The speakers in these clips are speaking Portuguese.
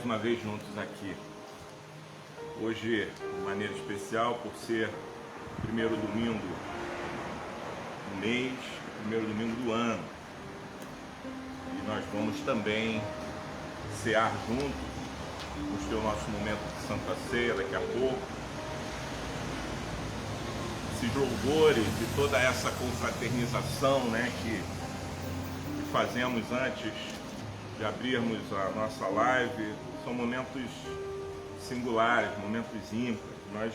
uma vez juntos aqui. Hoje, de maneira especial, por ser o primeiro domingo do mês, o primeiro domingo do ano. E nós vamos também cear juntos, vamos ter o nosso momento de Santa Ceia daqui a pouco. Esses louvores e toda essa confraternização, né, que fazemos antes de abrirmos a nossa live, são momentos singulares, momentos ímpares. Nós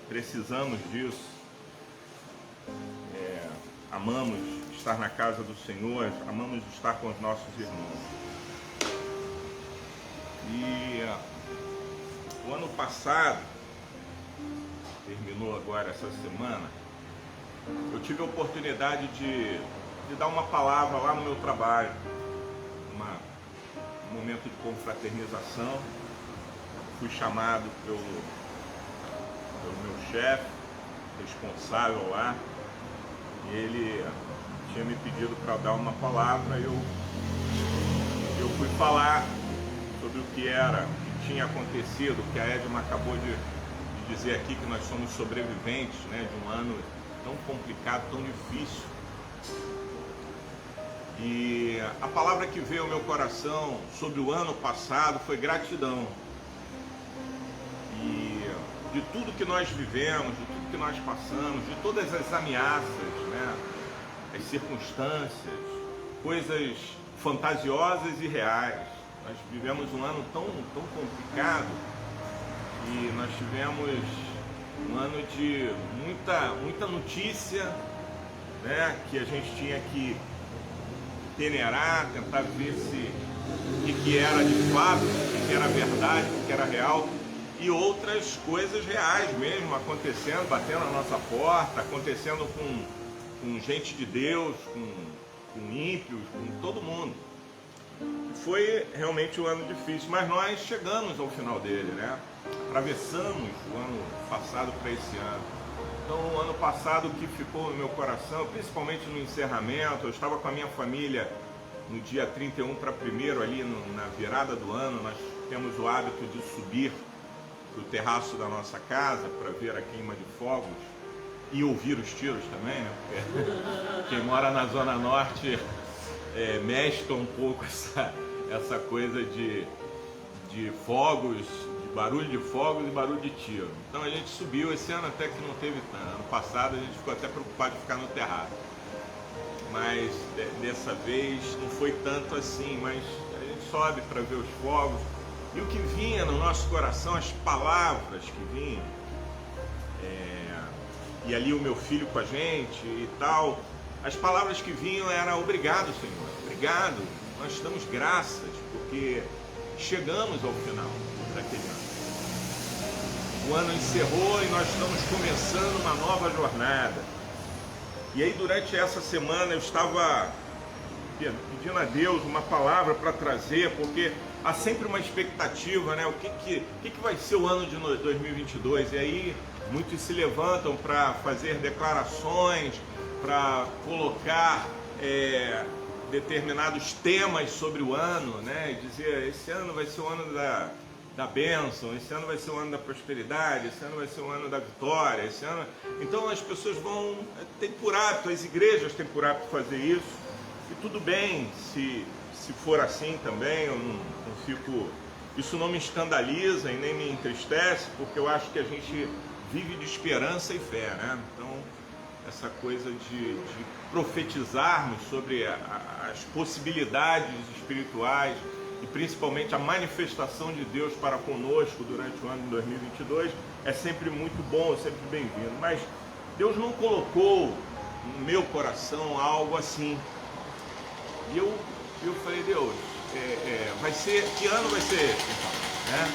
precisamos disso. Amamos estar na casa do Senhor, amamos estar com os nossos irmãos. E o ano passado, terminou agora essa semana, eu tive a oportunidade de dar uma palavra lá no meu trabalho, um momento de confraternização. Fui chamado pelo meu chefe, responsável lá, e ele tinha me pedido para dar uma palavra. Eu fui falar sobre o que tinha acontecido, que a Edma acabou de dizer aqui, que nós somos sobreviventes, né, de um ano tão complicado, tão difícil. E a palavra que veio ao meu coração sobre o ano passado foi gratidão. E de tudo que nós vivemos, de tudo que nós passamos, de todas as ameaças, né, as circunstâncias, coisas fantasiosas e reais. Nós vivemos um ano tão complicado, e nós tivemos um ano de muita notícia, né, que a gente tinha que peneirar, tentar ver o que era de fato, o que era verdade, o que era real, e outras coisas reais mesmo acontecendo, batendo na nossa porta, acontecendo com gente de Deus, com ímpios, com todo mundo. Foi realmente um ano difícil, mas nós chegamos ao final dele, né? Atravessamos o ano passado para esse ano. Então, o ano passado, o que ficou no meu coração, principalmente no encerramento, eu estava com a minha família no dia 31 para 1º, ali na virada do ano. Nós temos o hábito de subir para o terraço da nossa casa para ver a queima de fogos e ouvir os tiros também, né? Porque quem mora na Zona Norte mescla um pouco essa coisa de fogos, de barulho de fogos e barulho de tiro. Então a gente subiu. Esse ano até que não teve tanto. Ano passado a gente ficou até preocupado de ficar no terraço, mas dessa vez não foi tanto assim. Mas a gente sobe para ver os fogos, e o que vinha no nosso coração, as palavras que vinham, e ali o meu filho com a gente e tal, as palavras que vinham eram: obrigado, Senhor, obrigado, nós te damos graças, porque chegamos ao final daquele ano. O ano encerrou e nós estamos começando uma nova jornada. E aí, durante essa semana, eu estava pedindo a Deus uma palavra para trazer, porque há sempre uma expectativa, né? O que vai ser o ano de 2022? E aí, muitos se levantam para fazer declarações, para colocar determinados temas sobre o ano, né? E dizer: esse ano vai ser o ano da bênção, esse ano vai ser o ano da prosperidade, esse ano vai ser o ano da vitória, esse ano... Então as pessoas tem por hábito, as igrejas têm por hábito fazer isso, e tudo bem se for assim também. Eu não fico... Isso não me escandaliza e nem me entristece, porque eu acho que a gente vive de esperança e fé, né? Então, essa coisa de profetizarmos sobre as possibilidades espirituais e principalmente a manifestação de Deus para conosco durante o ano de 2022 é sempre muito bom, é sempre bem-vindo. Mas Deus não colocou no meu coração algo assim. E eu falei: Deus, que ano vai ser esse, então, né?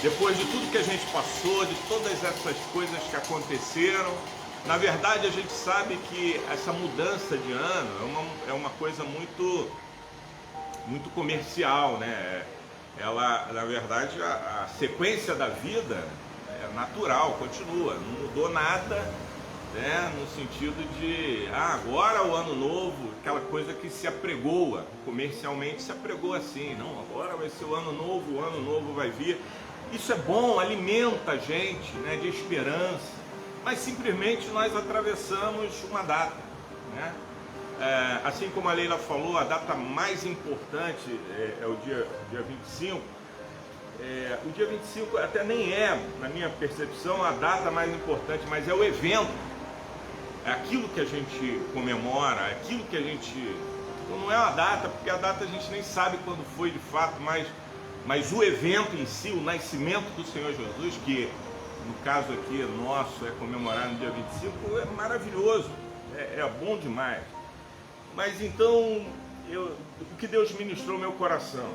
Depois de tudo que a gente passou, de todas essas coisas que aconteceram, na verdade a gente sabe que essa mudança de ano é uma coisa muito comercial, né? Ela, na verdade, a sequência da vida é natural, continua, não mudou nada né? No sentido de, agora é o ano novo, aquela coisa que se apregoa, comercialmente se apregoa assim, não, agora vai ser o ano novo vai vir. Isso é bom, alimenta a gente, né, de esperança, mas simplesmente nós atravessamos uma data, né? Assim como a Leila falou, a data mais importante é o dia 25. O dia 25 até nem é, na minha percepção, a data mais importante, mas é o evento. É aquilo que a gente comemora, é aquilo que a gente... Então não é uma data, porque a data a gente nem sabe quando foi de fato, mas o evento em si, o nascimento do Senhor Jesus, que no caso aqui nosso é comemorar no dia 25, é maravilhoso, é bom demais. Mas então, o que Deus ministrou no meu coração,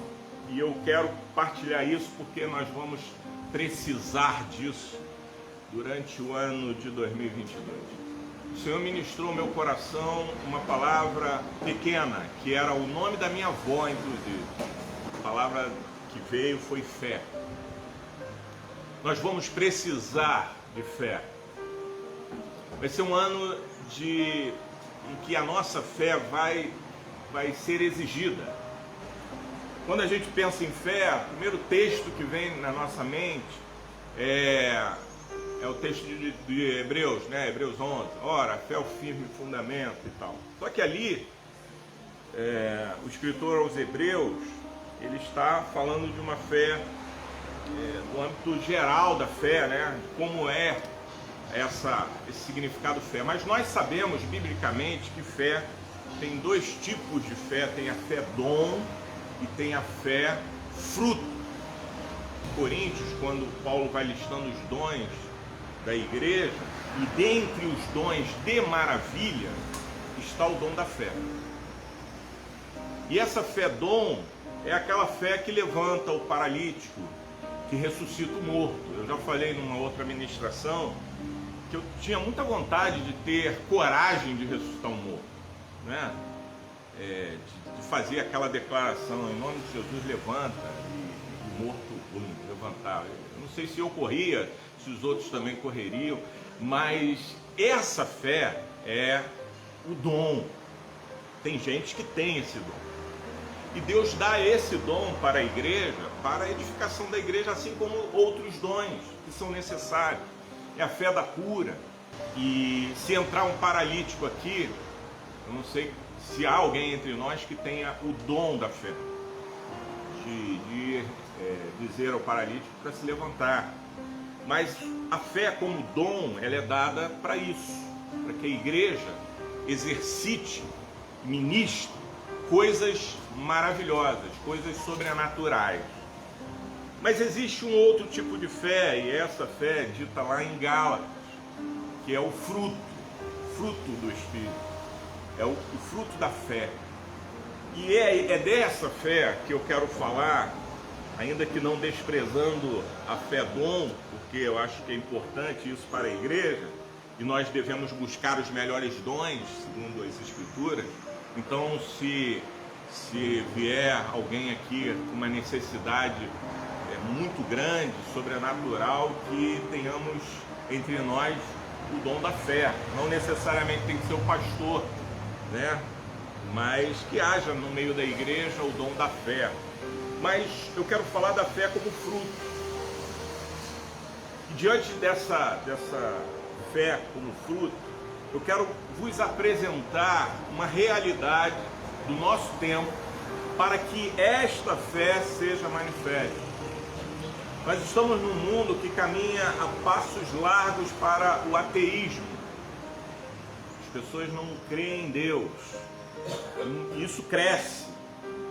e eu quero partilhar isso porque nós vamos precisar disso durante o ano de 2022. O Senhor ministrou no meu coração uma palavra pequena, que era o nome da minha avó, inclusive. A palavra que veio foi fé. Nós vamos precisar de fé. Vai ser um ano em que a nossa fé vai ser exigida. Quando a gente pensa em fé, o primeiro texto que vem na nossa mente é o texto de Hebreus, né? Hebreus 11. Ora, a fé é o firme fundamento e tal. Só que ali, o escritor aos Hebreus, ele está falando de uma fé no âmbito geral da fé, né? Como é esse significado fé. Mas nós sabemos, biblicamente, que fé tem dois tipos de fé. Tem a fé dom e tem a fé fruto. Em Coríntios, quando Paulo vai listando os dons da igreja, e dentre os dons de maravilha está o dom da fé. E essa fé dom é aquela fé que levanta o paralítico, que ressuscita o morto. Eu já falei numa outra ministração que eu tinha muita vontade de ter coragem de ressuscitar um morto, né? De fazer aquela declaração, em nome de Jesus levanta, e o morto levantar. Eu não sei se eu corria, se os outros também correriam, mas essa fé é o dom. Tem gente que tem esse dom. E Deus dá esse dom para a igreja, para a edificação da igreja, assim como outros dons que são necessários. É a fé da cura. E se entrar um paralítico aqui, eu não sei se há alguém entre nós que tenha o dom da fé, de dizer ao paralítico para se levantar. Mas a fé como dom, ela é dada para isso, para que a igreja exercite, ministre coisas maravilhosas, coisas sobrenaturais. Mas existe um outro tipo de fé, e essa fé é dita lá em Gálatas, que é o fruto do Espírito, é o fruto da fé. E é dessa fé que eu quero falar, ainda que não desprezando a fé dom, porque eu acho que é importante isso para a igreja, e nós devemos buscar os melhores dons, segundo as Escrituras. Então, se vier alguém aqui com uma necessidade muito grande, sobrenatural, que tenhamos entre nós o dom da fé. Não necessariamente tem que ser o pastor, né? Mas que haja no meio da igreja o dom da fé. Mas eu quero falar da fé como fruto. E diante dessa fé como fruto, eu quero vos apresentar uma realidade do nosso tempo para que esta fé seja manifesta. Nós estamos num mundo que caminha a passos largos para o ateísmo. As pessoas não creem em Deus. E isso cresce.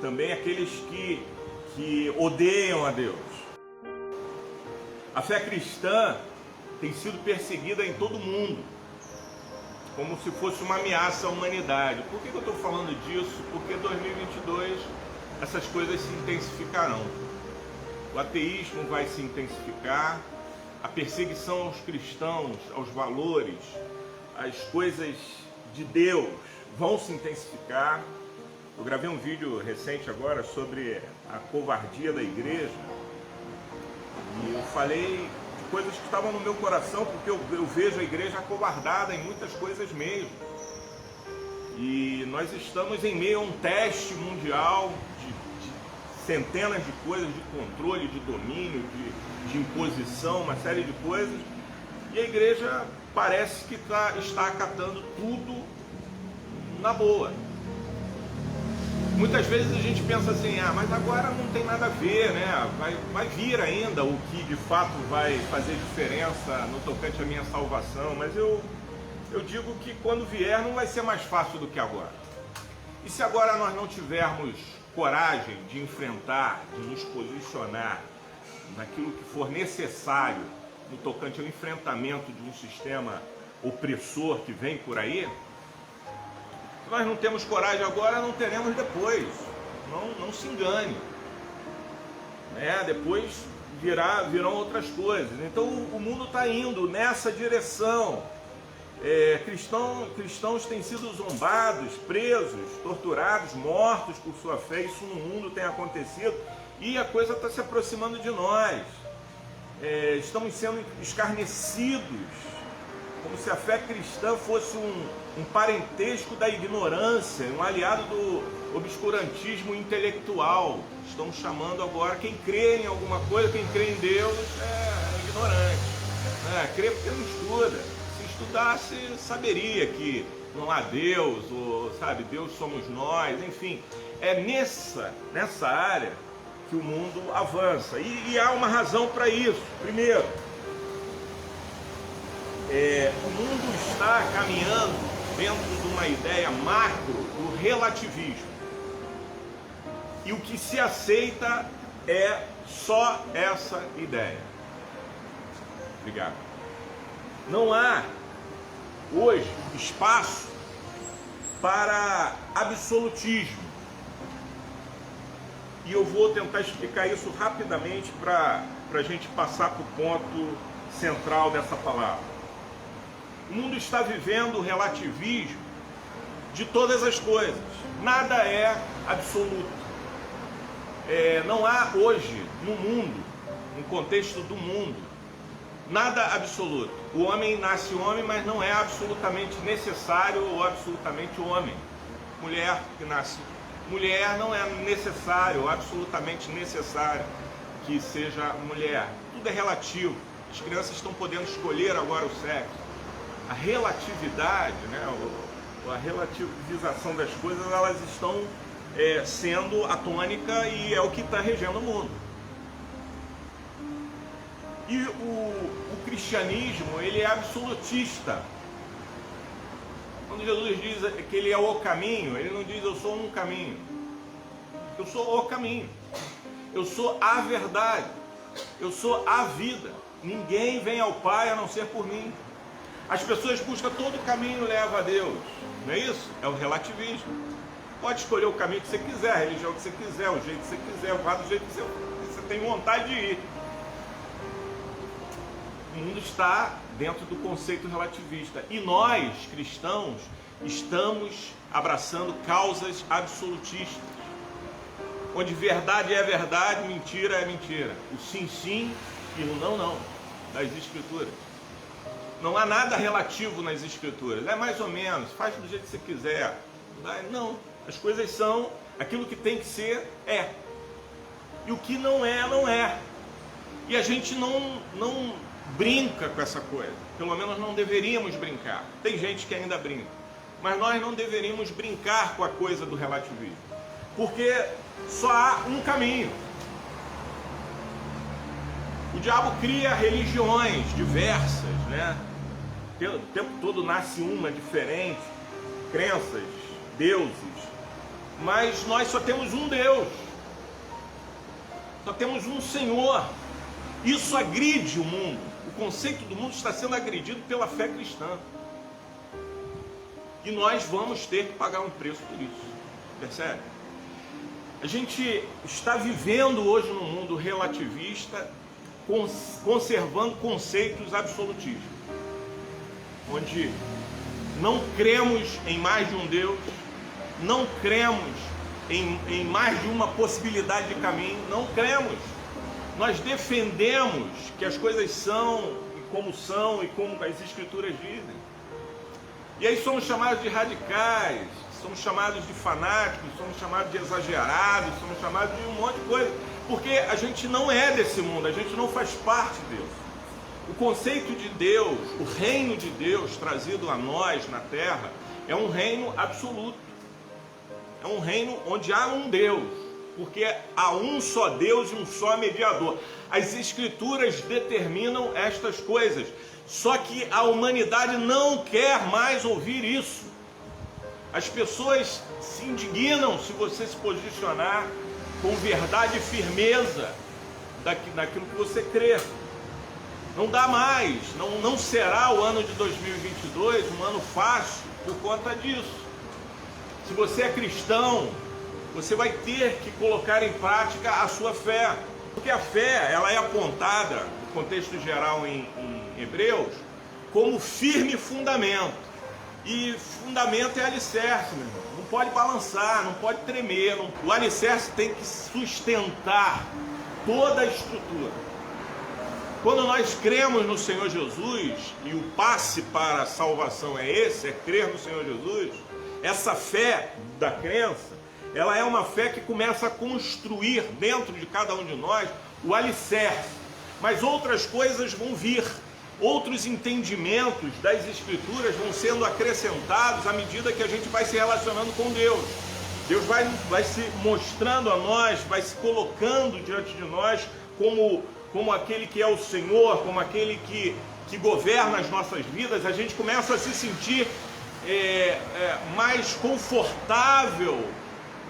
Também aqueles que odeiam a Deus. A fé cristã tem sido perseguida em todo o mundo, como se fosse uma ameaça à humanidade. Por que eu estou falando disso? Porque em 2022 essas coisas se intensificarão. O ateísmo vai se intensificar, a perseguição aos cristãos, aos valores, às coisas de Deus vão se intensificar. Eu gravei um vídeo recente agora sobre a covardia da igreja e eu falei de coisas que estavam no meu coração, porque eu vejo a igreja acovardada em muitas coisas mesmo. E nós estamos em meio a um teste mundial de centenas de coisas, de controle, de domínio, de imposição, uma série de coisas. E a igreja parece que está acatando tudo na boa. Muitas vezes a gente pensa assim, mas agora não tem nada a ver, né? Vai vir ainda o que de fato vai fazer diferença no tocante à minha salvação, mas eu digo que quando vier não vai ser mais fácil do que agora. E se agora nós não tivermos coragem de enfrentar, de nos posicionar naquilo que for necessário no tocante ao enfrentamento de um sistema opressor que vem por aí, se nós não temos coragem agora, não teremos depois. Não se engane. Depois virão outras coisas. Então o mundo está indo nessa direção. Cristãos têm sido zombados, presos, torturados, mortos por sua fé. Isso no mundo tem acontecido e a coisa está se aproximando de nós. Estamos sendo escarnecidos, como se a fé cristã fosse um parentesco da ignorância, um aliado do obscurantismo intelectual. Estão chamando agora quem crê em alguma coisa, quem crê em Deus é ignorante. Crê porque não estuda. Se estudasse, saberia que não há Deus, ou Deus somos nós, enfim. É nessa área que o mundo avança. E há uma razão para isso. Primeiro, o mundo está caminhando dentro de uma ideia macro do relativismo. E o que se aceita é só essa ideia. Obrigado. Não há hoje espaço para absolutismo. E eu vou tentar explicar isso rapidamente para a gente passar para o ponto central dessa palavra. O mundo está vivendo o relativismo de todas as coisas. Nada é absoluto. Não há hoje no mundo, no contexto do mundo, nada absoluto. O homem nasce homem, mas não é absolutamente necessário ou absolutamente homem. Mulher que nasce mulher não é necessário ou absolutamente necessário que seja mulher. Tudo é relativo. As crianças estão podendo escolher agora o sexo. A relatividade, a relativização das coisas, elas estão sendo a tônica e é o que está regendo o mundo. E o cristianismo, ele é absolutista. Quando Jesus diz que ele é o caminho, ele não diz eu sou um caminho. Eu sou o caminho. Eu sou a verdade. Eu sou a vida. Ninguém vem ao Pai a não ser por mim. As pessoas buscam todo caminho leva a Deus. Não é isso? É o relativismo. Pode escolher o caminho que você quiser, a religião que você quiser, o jeito que você quiser, vá do jeito que você tem vontade de ir. O mundo está dentro do conceito relativista. E nós, cristãos, estamos abraçando causas absolutistas. Onde verdade é verdade, mentira é mentira. O sim, sim e o não, não. Das Escrituras. Não há nada relativo nas Escrituras. É mais ou menos, faz do jeito que você quiser. Não, as coisas são aquilo que tem que ser, é. E o que não é, não é. E a gente não brinca com essa coisa. Pelo menos não deveríamos brincar. Tem gente que ainda brinca. Mas nós não deveríamos brincar com a coisa do relativismo. Porque só há um caminho. O diabo cria religiões diversas, né? O tempo todo nasce uma diferente, crenças, deuses. Mas nós só temos um Deus. Só temos um Senhor. Isso agride o mundo. O conceito do mundo está sendo agredido pela fé cristã. E nós vamos ter que pagar um preço por isso. Percebe? A gente está vivendo hoje num mundo relativista, conservando conceitos absolutistas, onde não cremos em mais de um Deus, não cremos em mais de uma possibilidade de caminho, não cremos. Nós defendemos que as coisas são e como as Escrituras dizem. E aí somos chamados de radicais, somos chamados de fanáticos, somos chamados de exagerados, somos chamados de um monte de coisa, porque a gente não é desse mundo, a gente não faz parte dele. O conceito de Deus, o reino de Deus trazido a nós na terra, é um reino absoluto. É um reino onde há um Deus, porque há um só Deus e um só mediador. As Escrituras determinam estas coisas, só que a humanidade não quer mais ouvir isso. As pessoas se indignam se você se posicionar com verdade e firmeza daquilo que você crê. Não dá mais, não será o ano de 2022 um ano fácil por conta disso. Se você é cristão, você vai ter que colocar em prática a sua fé. Porque a fé, ela é apontada, no contexto geral em Hebreus, como firme fundamento. E fundamento é alicerce, meu irmão. Não pode balançar, não pode tremer. O alicerce tem que sustentar toda a estrutura. Quando nós cremos no Senhor Jesus, e o passe para a salvação é esse, é crer no Senhor Jesus, essa fé da crença, ela é uma fé que começa a construir dentro de cada um de nós o alicerce. Mas outras coisas vão vir, outros entendimentos das Escrituras vão sendo acrescentados à medida que a gente vai se relacionando com Deus. Deus vai se mostrando a nós, vai se colocando diante de nós como aquele que é o Senhor, como aquele que governa as nossas vidas. A gente começa a se sentir mais confortável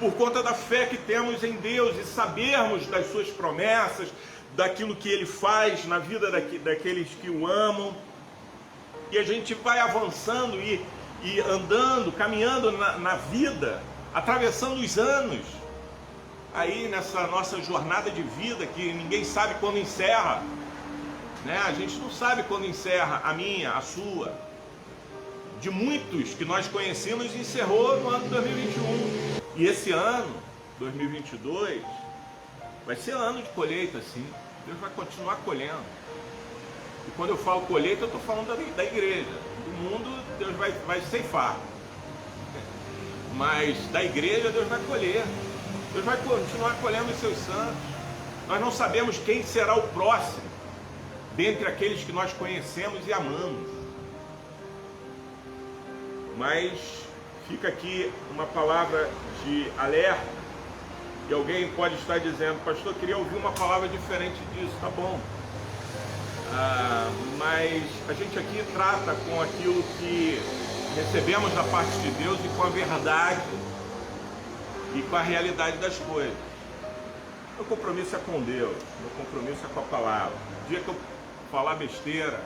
por conta da fé que temos em Deus e sabermos das suas promessas, daquilo que Ele faz na vida daqueles que o amam. E a gente vai avançando e andando, caminhando na vida, atravessando os anos, aí nessa nossa jornada de vida que ninguém sabe quando encerra, né? A gente não sabe quando encerra, a minha, a sua. De muitos que nós conhecemos, encerrou no ano de 2021. E esse ano, 2022, vai ser ano de colheita, sim. Deus vai continuar colhendo. E quando eu falo colheita, eu estou falando da igreja. Do mundo, Deus vai ceifar. Mas da igreja, Deus vai colher. Deus vai continuar colhendo os seus santos. Nós não sabemos quem será o próximo dentre aqueles que nós conhecemos e amamos. Mas fica aqui uma palavra de alerta, que alguém pode estar dizendo: pastor, eu queria ouvir uma palavra diferente disso. Tá bom, mas a gente aqui trata com aquilo que recebemos da parte de Deus e com a verdade e com a realidade das coisas. Meu compromisso é com Deus, meu compromisso é com a palavra. O dia que eu falar besteira,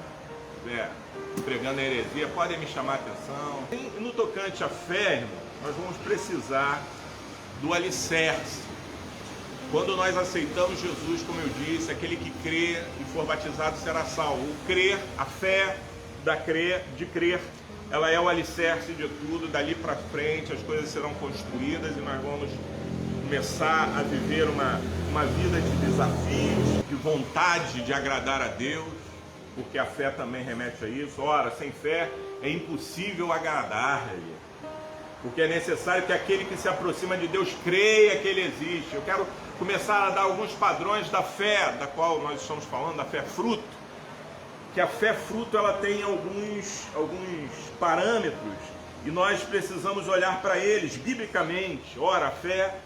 pregando a heresia, podem me chamar a atenção. E no tocante à fé, irmão, nós vamos precisar do alicerce. Quando nós aceitamos Jesus, como eu disse, aquele que crê e for batizado será salvo. O crer, a fé de crer, ela é o alicerce de tudo. Dali para frente as coisas serão construídas e nós vamos começar a viver uma vida de desafios, de vontade de agradar a Deus, porque a fé também remete a isso. Ora, sem fé é impossível agradar-lhe, porque é necessário que aquele que se aproxima de Deus creia que Ele existe. Eu quero começar a dar alguns padrões da fé, da qual nós estamos falando, da fé fruto. Que a fé fruto, ela tem alguns parâmetros e nós precisamos olhar para eles biblicamente. Ora, a fé,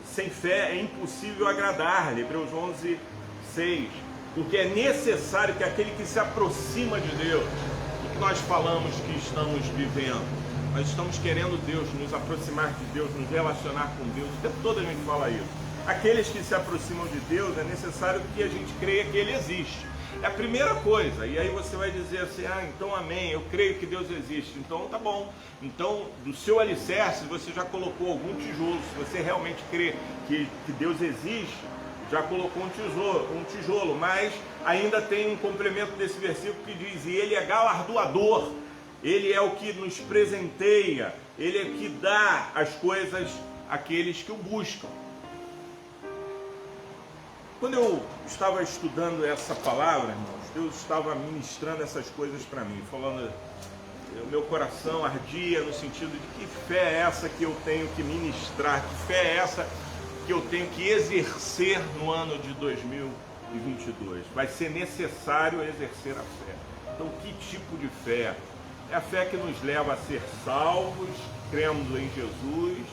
sem fé é impossível agradar-lhe, Hebreus 11, 6. Porque é necessário que aquele que se aproxima de Deus, o que nós falamos que estamos vivendo, nós estamos querendo Deus, nos aproximar de Deus, nos relacionar com Deus, o tempo todo a gente fala isso. Aqueles que se aproximam de Deus, é necessário que a gente creia que Ele existe. É a primeira coisa. E aí você vai dizer assim: então amém, eu creio que Deus existe. Então tá bom. Então do seu alicerce você já colocou algum tijolo. Se você realmente crê que Deus existe, já colocou um tijolo. Mas ainda tem um complemento desse versículo que diz: e Ele é galardoador. Ele é o que nos presenteia. Ele é que dá as coisas àqueles que o buscam. Quando eu estava estudando essa palavra, irmãos, Deus estava ministrando essas coisas para mim, falando, o meu coração ardia no sentido de que fé é essa que eu tenho que ministrar, que fé é essa que eu tenho que exercer no ano de 2022. Vai ser necessário exercer a fé. Então, que tipo de fé? É a fé que nos leva a ser salvos, crendo em Jesus,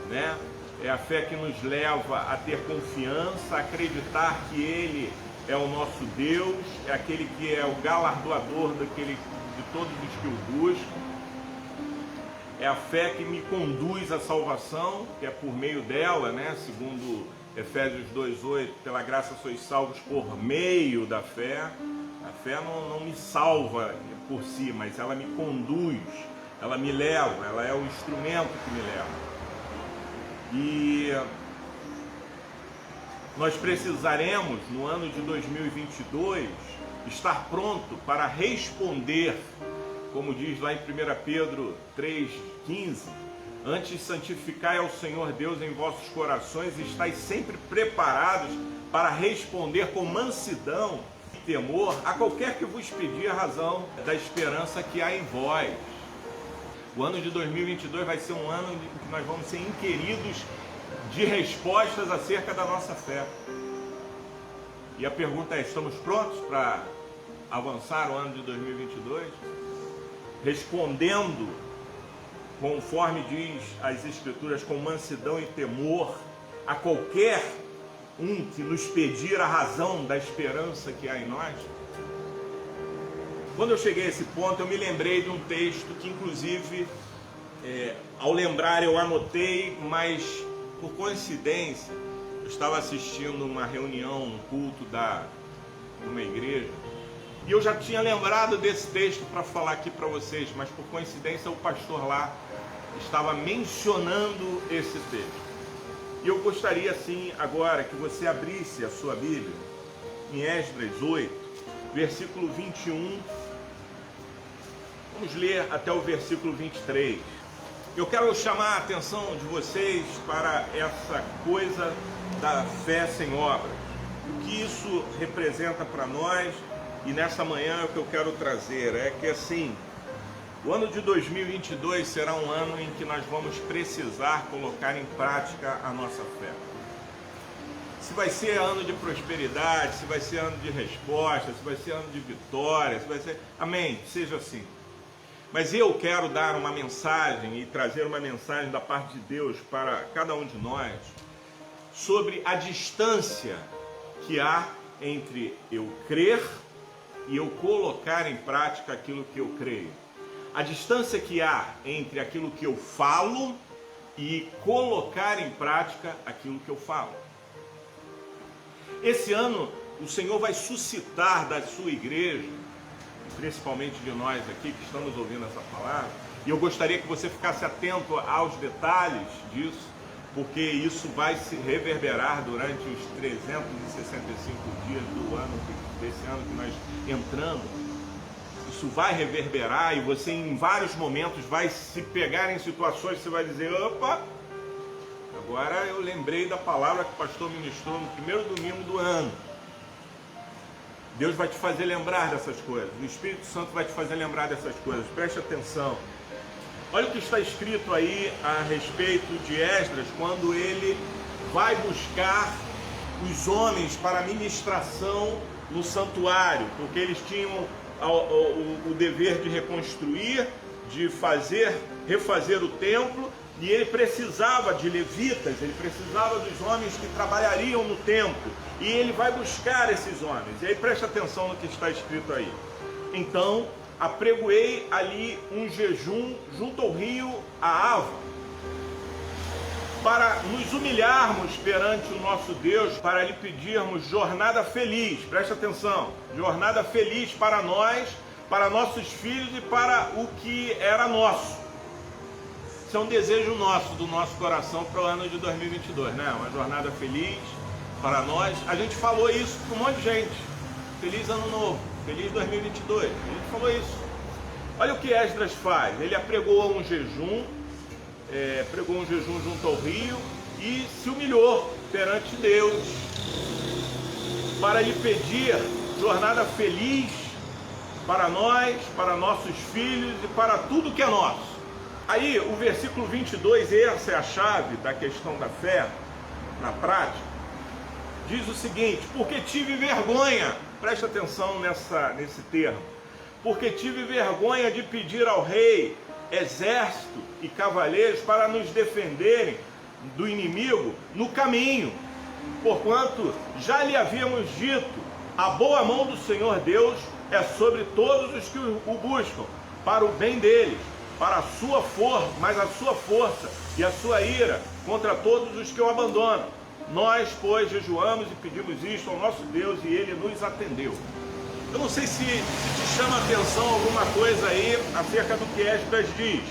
né? É a fé que nos leva a ter confiança, a acreditar que Ele é o nosso Deus, é aquele que é o galardoador de todos os que o buscam. É a fé que me conduz à salvação, que é por meio dela, né? Segundo Efésios 2:8, pela graça sois salvos por meio da fé. A fé não me salva por si, mas ela me conduz, ela me leva, ela é o instrumento que me leva. E nós precisaremos, no ano de 2022, estar pronto para responder, como diz lá em 1 Pedro 3,15, antes santificai ao Senhor Deus em vossos corações e estáis sempre preparados para responder com mansidão e temor a qualquer que vos pedir a razão da esperança que há em vós. O ano de 2022 vai ser um ano em que nós vamos ser inquiridos de respostas acerca da nossa fé. E a pergunta é, estamos prontos para avançar o ano de 2022? Respondendo, conforme diz as Escrituras, com mansidão e temor a qualquer um que nos pedir a razão da esperança que há em nós? Quando eu cheguei a esse ponto, eu me lembrei de um texto que, inclusive, ao lembrar eu anotei, mas por coincidência, eu estava assistindo uma reunião, um culto de uma igreja, e eu já tinha lembrado desse texto para falar aqui para vocês, mas por coincidência o pastor lá estava mencionando esse texto. E eu gostaria, assim, agora que você abrisse a sua Bíblia em Esdras 8, versículo 21. Vamos ler até o versículo 23. Eu quero chamar a atenção de vocês para essa coisa da fé sem obra. O que isso representa para nós, e nessa manhã o que eu quero trazer é que, assim, o ano de 2022 será um ano em que nós vamos precisar colocar em prática a nossa fé. Se vai ser ano de prosperidade, se vai ser ano de resposta, se vai ser ano de vitória, se vai ser... Amém, seja assim. Mas eu quero dar uma mensagem e trazer uma mensagem da parte de Deus para cada um de nós sobre a distância que há entre eu crer e eu colocar em prática aquilo que eu creio. A distância que há entre aquilo que eu falo e colocar em prática aquilo que eu falo. Esse ano o Senhor vai suscitar da sua igreja, principalmente de nós aqui que estamos ouvindo essa palavra, e eu gostaria que você ficasse atento aos detalhes disso, porque isso vai se reverberar durante os 365 dias do ano, desse ano que nós entramos. Isso vai reverberar e você em vários momentos vai se pegar em situações que você vai dizer, opa, agora eu lembrei da palavra que o pastor ministrou no primeiro domingo do ano. Deus vai te fazer lembrar dessas coisas. O Espírito Santo vai te fazer lembrar dessas coisas. Preste atenção. Olha o que está escrito aí a respeito de Esdras, quando ele vai buscar os homens para a ministração no santuário, porque eles tinham o dever de reconstruir, de refazer o templo, e ele precisava de levitas, ele precisava dos homens que trabalhariam no templo, e ele vai buscar esses homens. E aí preste atenção no que está escrito aí. Então apregoei ali um jejum junto ao rio Ahava, para nos humilharmos perante o nosso Deus, para lhe pedirmos jornada feliz, preste atenção, jornada feliz para nós, para nossos filhos e para o que era nosso. Isso é um desejo nosso, do nosso coração para o ano de 2022, né? Uma jornada feliz para nós. A gente falou isso para um monte de gente. Feliz ano novo, feliz 2022. A gente falou isso. Olha o que Esdras faz. Ele pregou um jejum junto ao rio e se humilhou perante Deus. para lhe pedir jornada feliz para nós, para nossos filhos e para tudo que é nosso. Aí o versículo 22, essa é a chave da questão da fé na prática, diz o seguinte: porque tive vergonha, preste atenção nesse termo, porque tive vergonha de pedir ao rei exército e cavaleiros para nos defenderem do inimigo no caminho, porquanto já lhe havíamos dito, a boa mão do Senhor Deus é sobre todos os que o buscam, para o bem deles, para a sua força, mas a sua força e a sua ira contra todos os que o abandonam. Nós, pois, jejuamos e pedimos isto ao nosso Deus e ele nos atendeu. Eu não sei se te chama a atenção alguma coisa aí acerca do que Esdras diz.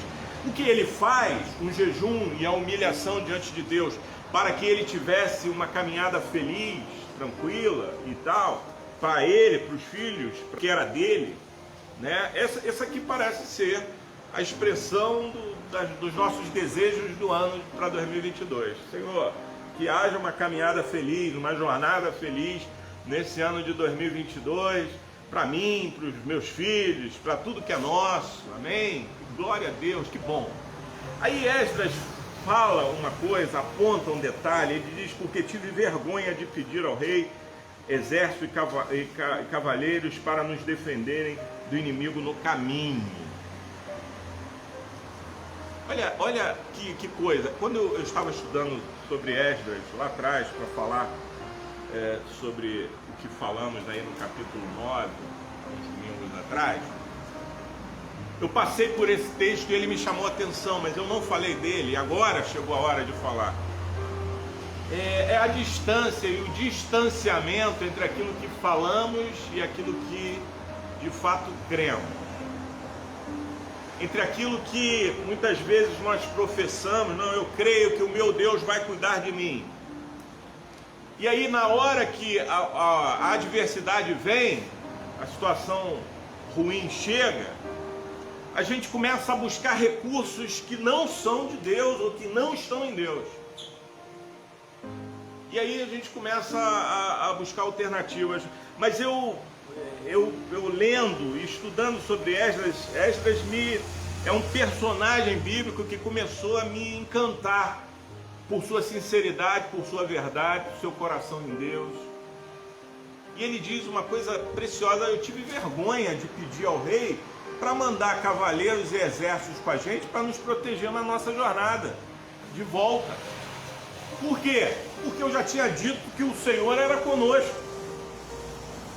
O que ele faz, um jejum e a humilhação diante de Deus, para que ele tivesse uma caminhada feliz, tranquila e tal, para ele, para os filhos, que era dele, né? Essa aqui parece ser a expressão dos nossos desejos do ano para 2022. Senhor, que haja uma caminhada feliz, uma jornada feliz nesse ano de 2022, para mim, para os meus filhos, para tudo que é nosso, amém? Glória a Deus, que bom. Aí Esdras fala uma coisa, aponta um detalhe, ele diz: porque tive vergonha de pedir ao rei exército e cavaleiros para nos defenderem do inimigo no caminho. Olha que coisa. Quando eu estava estudando sobre Esdras lá atrás, para falar sobre o que falamos aí no capítulo 9, uns domingos atrás, eu passei por esse texto e ele me chamou a atenção, mas eu não falei dele, agora chegou a hora de falar. É a distância e o distanciamento entre aquilo que falamos e aquilo que de fato cremos. Entre aquilo que muitas vezes nós professamos: não, eu creio que o meu Deus vai cuidar de mim. E aí na hora que a adversidade vem, a situação ruim chega, a gente começa a buscar recursos que não são de Deus ou que não estão em Deus. E aí a gente começa a buscar alternativas. Mas eu lendo e estudando sobre Esdras é um personagem bíblico que começou a me encantar por sua sinceridade, por sua verdade, por seu coração em Deus. E ele diz uma coisa preciosa: eu tive vergonha de pedir ao rei para mandar cavaleiros e exércitos com a gente para nos proteger na nossa jornada de volta. Por quê? Porque eu já tinha dito que o Senhor era conosco.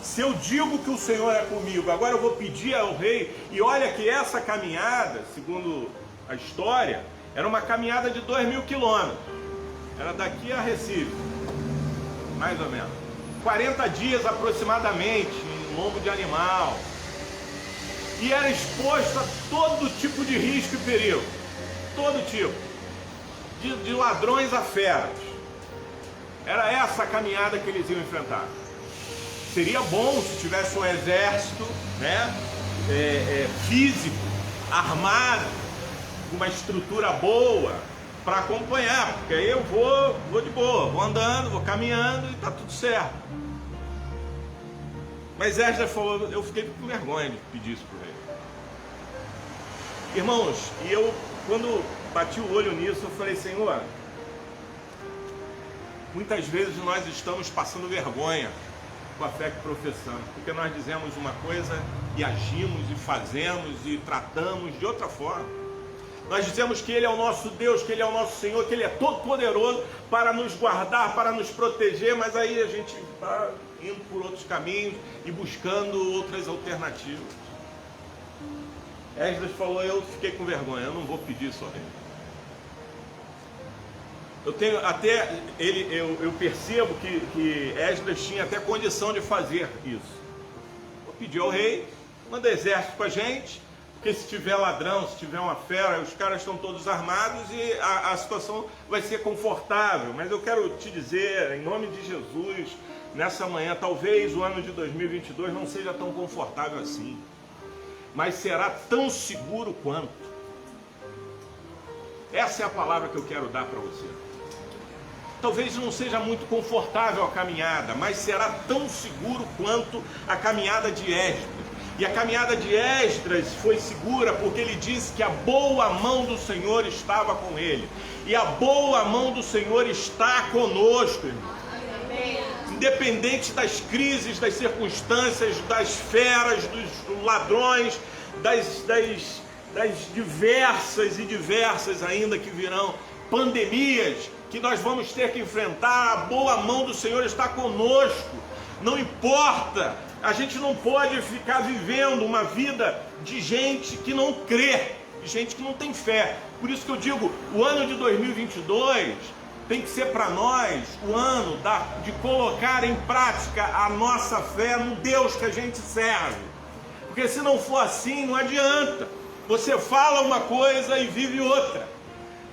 Se eu digo que o Senhor é comigo, agora eu vou pedir ao rei. E olha que essa caminhada, segundo a história, era uma caminhada de 2.000 quilômetros. Era daqui a Recife, mais ou menos. 40 dias aproximadamente, em lombo de animal. E era exposto a todo tipo de risco e perigo. Todo tipo. De ladrões a feras. Era essa a caminhada que eles iam enfrentar. Seria bom se tivesse um exército, né, físico, armado, com uma estrutura boa para acompanhar, porque aí eu vou de boa, vou andando, vou caminhando e tá tudo certo. Mas Esdras falou: eu fiquei com vergonha de pedir isso para o rei. Irmãos, e eu, quando bati o olho nisso, eu falei: Senhor, muitas vezes nós estamos passando vergonha com a fé que professamos, porque nós dizemos uma coisa e agimos e fazemos e tratamos de outra forma. Nós dizemos que Ele é o nosso Deus, que Ele é o nosso Senhor, que Ele é todo poderoso para nos guardar, para nos proteger, mas aí a gente está indo por outros caminhos e buscando outras alternativas. Esdras falou: eu fiquei com vergonha, eu não vou pedir isso ao rei. Eu percebo que Esdras tinha até condição de fazer isso. Vou pedir ao rei, manda exército com a gente, porque se tiver ladrão, se tiver uma fera, os caras estão todos armados e a situação vai ser confortável. Mas eu quero te dizer, em nome de Jesus, nessa manhã, talvez o ano de 2022 não seja tão confortável assim, mas será tão seguro quanto. Essa é a palavra que eu quero dar para você. Talvez não seja muito confortável a caminhada, mas será tão seguro quanto a caminhada de Esdras. E a caminhada de Esdras foi segura porque ele disse que a boa mão do Senhor estava com ele. E a boa mão do Senhor está conosco, irmão. Independente das crises, das circunstâncias, das feras, dos ladrões, das diversas e diversas ainda que virão, pandemias que nós vamos ter que enfrentar, a boa mão do Senhor está conosco. Não importa, a gente não pode ficar vivendo uma vida de gente que não crê, de gente que não tem fé. Por isso que eu digo, o ano de 2022 tem que ser para nós o ano de colocar em prática a nossa fé no Deus que a gente serve. Porque se não for assim, não adianta. Você fala uma coisa e vive outra.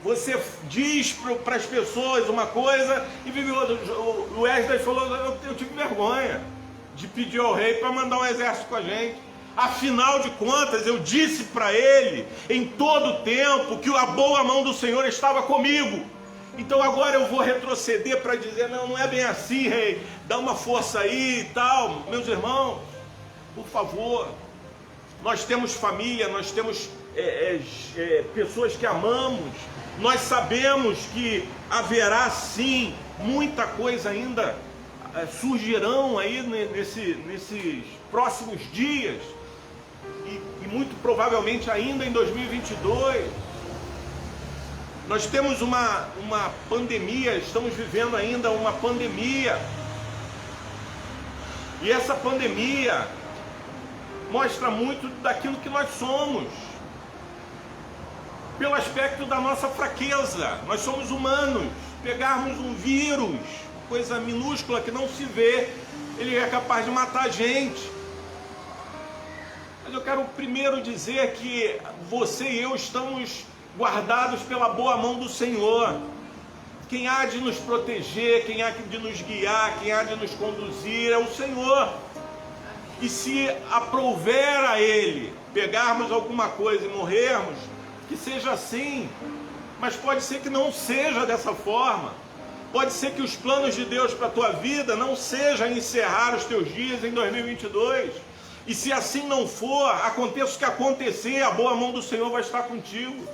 Você diz para as pessoas uma coisa e vive outra. O Esdras falou, eu tive vergonha de pedir ao rei para mandar um exército com a gente. Afinal de contas, eu disse para ele em todo o tempo que a boa mão do Senhor estava comigo. Então agora eu vou retroceder para dizer, não é bem assim, rei, dá uma força aí e tal. Meus irmãos, por favor, nós temos família, nós temos pessoas que amamos, nós sabemos que haverá sim, muita coisa ainda surgirão aí nesses próximos dias, e muito provavelmente ainda em 2022, nós temos uma pandemia, estamos vivendo ainda uma pandemia, e essa pandemia mostra muito daquilo que nós somos, pelo aspecto da nossa fraqueza. Nós somos humanos. Pegarmos um vírus, coisa minúscula que não se vê, ele é capaz de matar a gente. Mas eu quero primeiro dizer que você e eu estamos guardados pela boa mão do Senhor. Quem há de nos proteger, quem há de nos guiar, quem há de nos conduzir é o Senhor. E se aprouver a Ele pegarmos alguma coisa e morrermos, que seja assim, mas pode ser que não seja dessa forma. Pode ser que os planos de Deus para a tua vida não sejam encerrar os teus dias em 2022. E se assim não for, aconteça o que acontecer, a boa mão do Senhor vai estar contigo.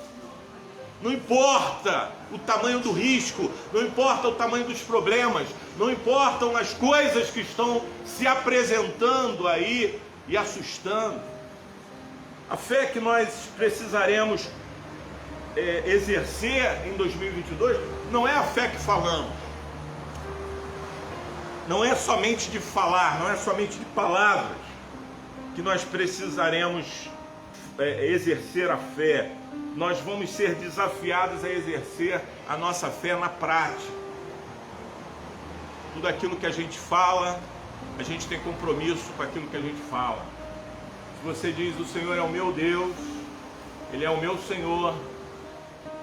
Não importa o tamanho do risco, não importa o tamanho dos problemas, não importam as coisas que estão se apresentando aí e assustando. A fé que nós precisaremos exercer em 2022 não é a fé que falamos, não é somente de falar, não é somente de palavras que nós precisaremos exercer a fé. Nós vamos ser desafiados a exercer a nossa fé na prática. Tudo aquilo que a gente fala, a gente tem compromisso com aquilo que a gente fala. Se você diz, o Senhor é o meu Deus, Ele é o meu Senhor,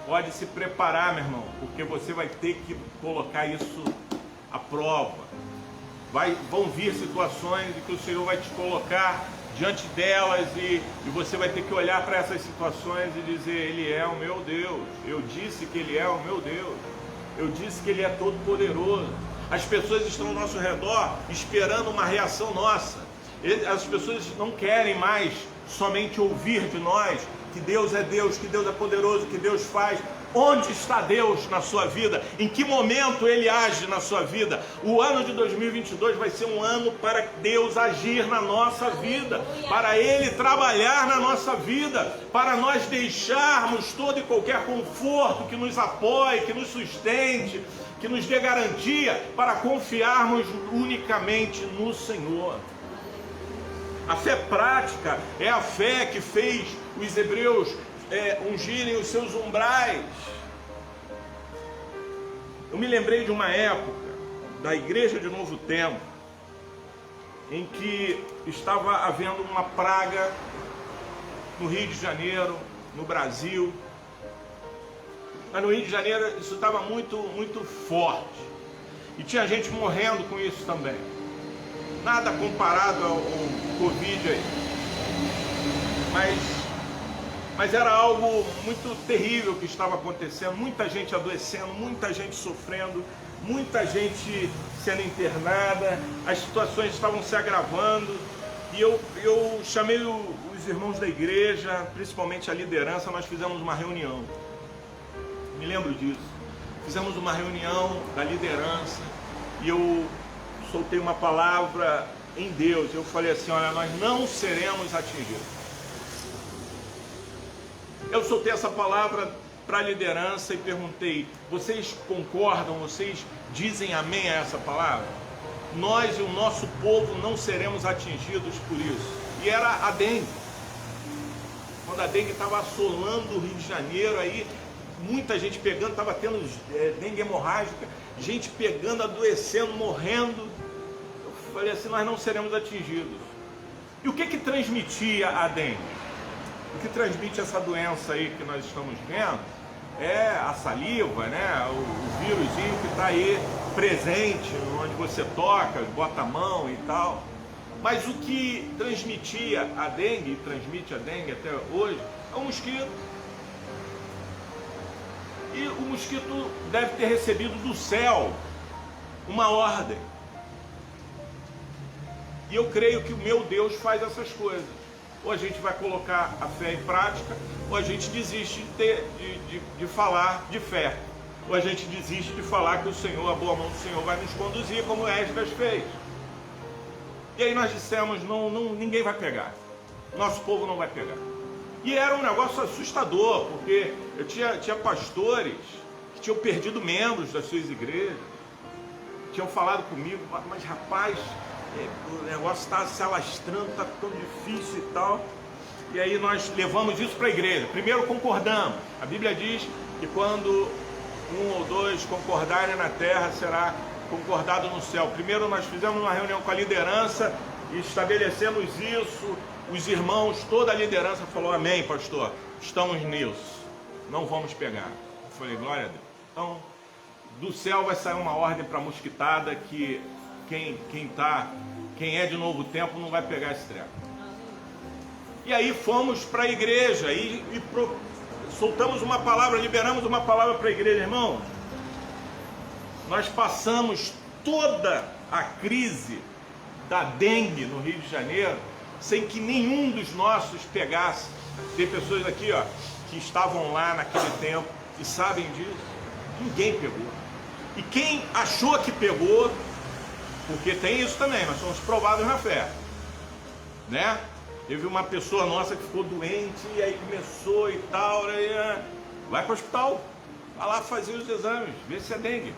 pode se preparar, meu irmão, porque você vai ter que colocar isso à prova. Vão vir situações em que o Senhor vai te colocar diante delas e você vai ter que olhar para essas situações e dizer, Ele é o meu Deus, eu disse que Ele é o meu Deus, eu disse que Ele é todo poderoso. As pessoas estão ao nosso redor esperando uma reação nossa. As pessoas não querem mais somente ouvir de nós que Deus é Deus, que Deus é poderoso, que Deus faz. Onde está Deus na sua vida? Em que momento Ele age na sua vida? O ano de 2022 vai ser um ano para Deus agir na nossa vida, para Ele trabalhar na nossa vida, para nós deixarmos todo e qualquer conforto que nos apoie, que nos sustente, que nos dê garantia, para confiarmos unicamente no Senhor. A fé prática é a fé que fez os hebreus ungirem os seus umbrais. Eu me lembrei de uma época da igreja de Novo Tempo em que estava havendo uma praga no Rio de Janeiro, no Brasil. Mas no Rio de Janeiro isso estava muito, muito forte. E tinha gente morrendo com isso também. Nada comparado ao Covid aí. Mas era algo muito terrível que estava acontecendo, muita gente adoecendo, muita gente sofrendo, muita gente sendo internada, as situações estavam se agravando, e eu chamei os irmãos da igreja, principalmente a liderança, nós fizemos uma reunião. Me lembro disso. Fizemos uma reunião da liderança e eu soltei uma palavra em Deus. Eu falei assim: olha, nós não seremos atingidos. Eu soltei essa palavra para a liderança e perguntei: vocês concordam, vocês dizem amém a essa palavra? Nós e o nosso povo não seremos atingidos por isso. E era a dengue. Quando a dengue estava assolando o Rio de Janeiro, aí muita gente pegando, estava tendo dengue hemorrágica, gente pegando, adoecendo, morrendo. Eu falei assim: nós não seremos atingidos. E o que transmitia a dengue? O que transmite essa doença aí que nós estamos vendo é a saliva, né? O vírusinho que está aí presente, onde você toca, bota a mão e tal. Mas o que transmitia a dengue, e transmite a dengue até hoje, é o mosquito. E o mosquito deve ter recebido do céu uma ordem. E eu creio que o meu Deus faz essas coisas. Ou a gente vai colocar a fé em prática, ou a gente desiste de falar de fé. Ou a gente desiste de falar que o Senhor, a boa mão do Senhor vai nos conduzir, como Esdras fez. E aí nós dissemos: ninguém vai pegar. Nosso povo não vai pegar. E era um negócio assustador, porque eu tinha pastores que tinham perdido membros das suas igrejas, tinham falado comigo: mas rapaz, o negócio está se alastrando, está ficando difícil e tal. E aí nós levamos isso para a igreja. Primeiro concordamos. A Bíblia diz que quando um ou dois concordarem na terra, será concordado no céu. Primeiro nós fizemos uma reunião com a liderança e estabelecemos isso. Os irmãos, toda a liderança falou: amém, pastor, estamos nisso, não vamos pegar. Eu falei: glória a Deus. Então, do céu vai sair uma ordem para a mosquitada que quem é de novo tempo não vai pegar esse treco. E aí fomos para a igreja e soltamos uma palavra, liberamos uma palavra para a igreja. Irmão, nós passamos toda a crise da dengue no Rio de Janeiro sem que nenhum dos nossos pegasse. Tem pessoas aqui, ó, que estavam lá naquele tempo e sabem disso. Ninguém pegou. E quem achou que pegou, porque tem isso também, nós somos provados na fé, né? Teve uma pessoa nossa que ficou doente e aí começou e tal, aí, vai para o hospital, vai lá fazer os exames, ver se é dengue.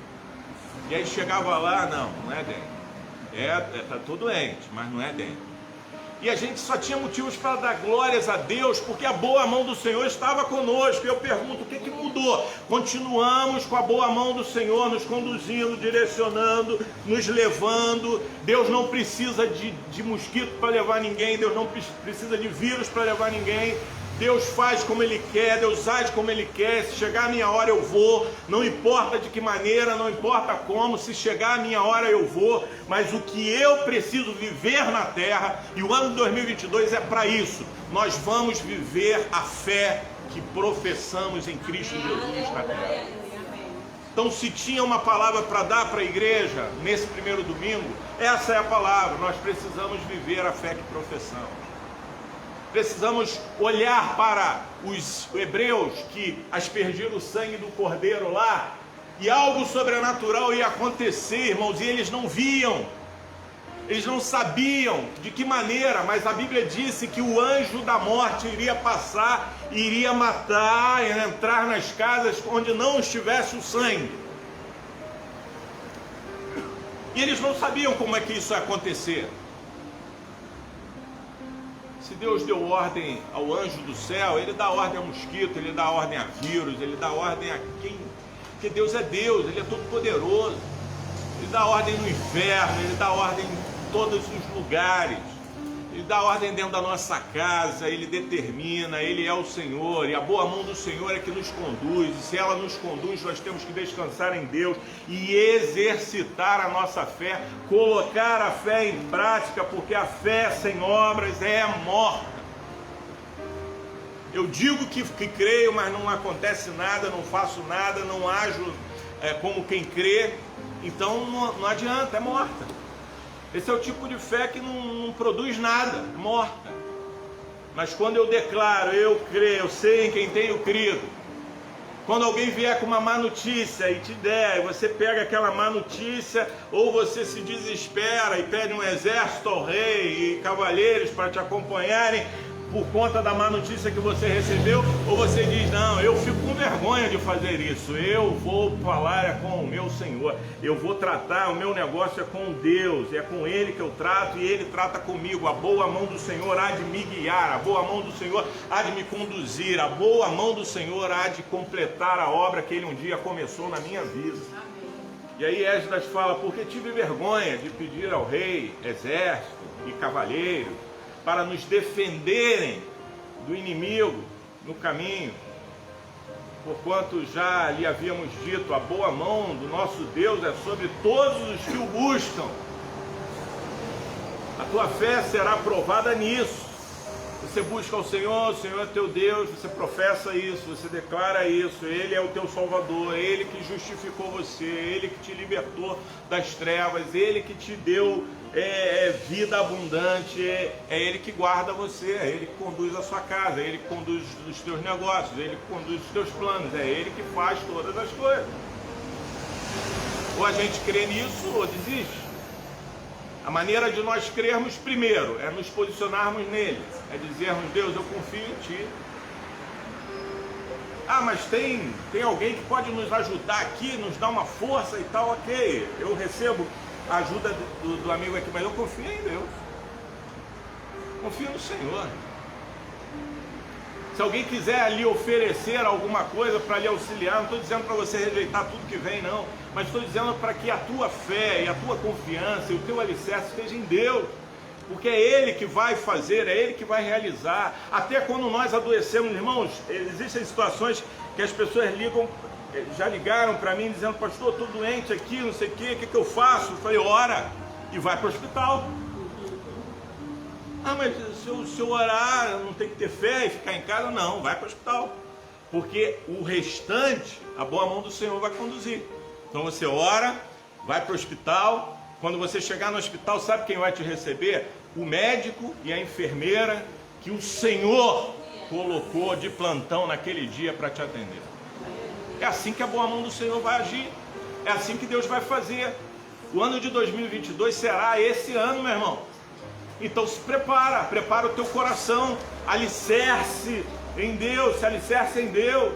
E aí chegava lá: não é dengue. Tá todo doente, mas não é dengue. E a gente só tinha motivos para dar glórias a Deus, porque a boa mão do Senhor estava conosco. E eu pergunto: o que mudou? Continuamos com a boa mão do Senhor nos conduzindo, direcionando, nos levando. Deus não precisa de mosquito para levar ninguém, Deus não precisa de vírus para levar ninguém. Deus faz como Ele quer, Deus age como Ele quer. Se chegar a minha hora eu vou, não importa de que maneira, não importa como, se chegar a minha hora eu vou. Mas o que eu preciso viver na terra, e o ano de 2022 é para isso, nós vamos viver a fé que professamos em Cristo Jesus na terra. Então, se tinha uma palavra para dar para a igreja nesse primeiro domingo, essa é a palavra: nós precisamos viver a fé que professamos. Precisamos olhar para os hebreus que aspergiram o sangue do cordeiro lá, e algo sobrenatural ia acontecer, irmãos, e eles não viam, eles não sabiam de que maneira, mas a Bíblia disse que o anjo da morte iria passar, iria matar, iria entrar nas casas onde não estivesse o sangue. E eles não sabiam como é que isso ia acontecer. Se Deus deu ordem ao anjo do céu, Ele dá ordem a mosquito, Ele dá ordem a vírus, Ele dá ordem a quem... Porque Deus é Deus, Ele é todo poderoso. Ele dá ordem no inferno, Ele dá ordem em todos os lugares. Ele dá ordem dentro da nossa casa, Ele determina, Ele é o Senhor, e a boa mão do Senhor é que nos conduz, e se ela nos conduz, nós temos que descansar em Deus e exercitar a nossa fé, colocar a fé em prática, porque a fé sem obras é morta. Eu digo que creio, mas não acontece nada, não faço nada, não ajo como quem crê, Então não adianta, é morta. Esse é o tipo de fé que não produz nada, é morta. Mas quando eu declaro, eu creio, eu sei em quem tenho crido. Quando alguém vier com uma má notícia e te der, e você pega aquela má notícia, ou você se desespera e pede um exército ao rei e cavalheiros para te acompanharem por conta da má notícia que você recebeu, ou você diz, não, eu fico com vergonha de fazer isso, eu vou falar com o meu Senhor, eu vou tratar, o meu negócio é com Deus, é com Ele que eu trato e Ele trata comigo, a boa mão do Senhor há de me guiar, a boa mão do Senhor há de me conduzir, a boa mão do Senhor há de completar a obra que Ele um dia começou na minha vida. E aí Esdras fala, porque tive vergonha de pedir ao rei, exército e cavalheiros, para nos defenderem do inimigo no caminho, porquanto já lhe havíamos dito, a boa mão do nosso Deus é sobre todos os que o buscam. A tua fé será provada nisso. Você busca o Senhor é teu Deus, você professa isso, você declara isso, Ele é o teu Salvador, Ele que justificou você, Ele que te libertou das trevas, Ele que te deu vida abundante, é Ele que guarda você, é Ele que conduz a sua casa, é Ele que conduz os teus negócios, é Ele que conduz os teus planos, é Ele que faz todas as coisas. Ou a gente crê nisso ou desiste. A maneira de nós crermos primeiro é nos posicionarmos nele, é dizermos, Deus, eu confio em Ti. Ah, mas tem alguém que pode nos ajudar aqui, nos dar uma força e tal, ok, eu recebo a ajuda do amigo aqui, mas eu confio em Deus, confio no Senhor. Se alguém quiser lhe oferecer alguma coisa para lhe auxiliar, não estou dizendo para você rejeitar tudo que vem, não, mas estou dizendo para que a tua fé e a tua confiança e o teu alicerce esteja em Deus, porque é Ele que vai fazer, é Ele que vai realizar. Até quando nós adoecemos, irmãos, existem situações que as pessoas ligam, já ligaram para mim dizendo, pastor, estou doente aqui, não sei o que eu faço? Eu falei, ora e vai para o hospital. Ah, mas se eu orar, não tem que ter fé e ficar em casa? Não, vai para o hospital. Porque o restante, a boa mão do Senhor vai conduzir. Então você ora, vai para o hospital. Quando você chegar no hospital, sabe quem vai te receber? O médico e a enfermeira que o Senhor colocou de plantão naquele dia para te atender. É assim que a boa mão do Senhor vai agir. É assim que Deus vai fazer. O ano de 2022 será esse ano, meu irmão. Então se prepara o teu coração, alicerce em Deus, se alicerce em Deus.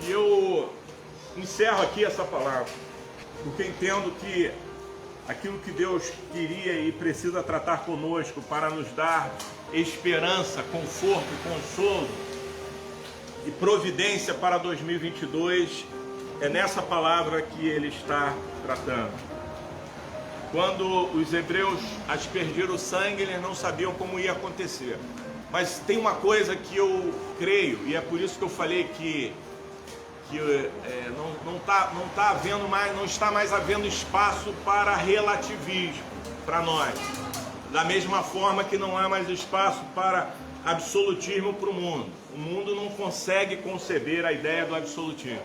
E eu encerro aqui essa palavra, porque entendo que aquilo que Deus queria e precisa tratar conosco para nos dar esperança, conforto, consolo e providência para 2022, é nessa palavra que Ele está tratando. Quando os hebreus aspergiram o sangue, eles não sabiam como ia acontecer. Mas tem uma coisa que eu creio, e é por isso que eu falei que não está mais havendo espaço para relativismo para nós. Da mesma forma que não há mais espaço para absolutismo para o mundo. O mundo não consegue conceber a ideia do absolutismo.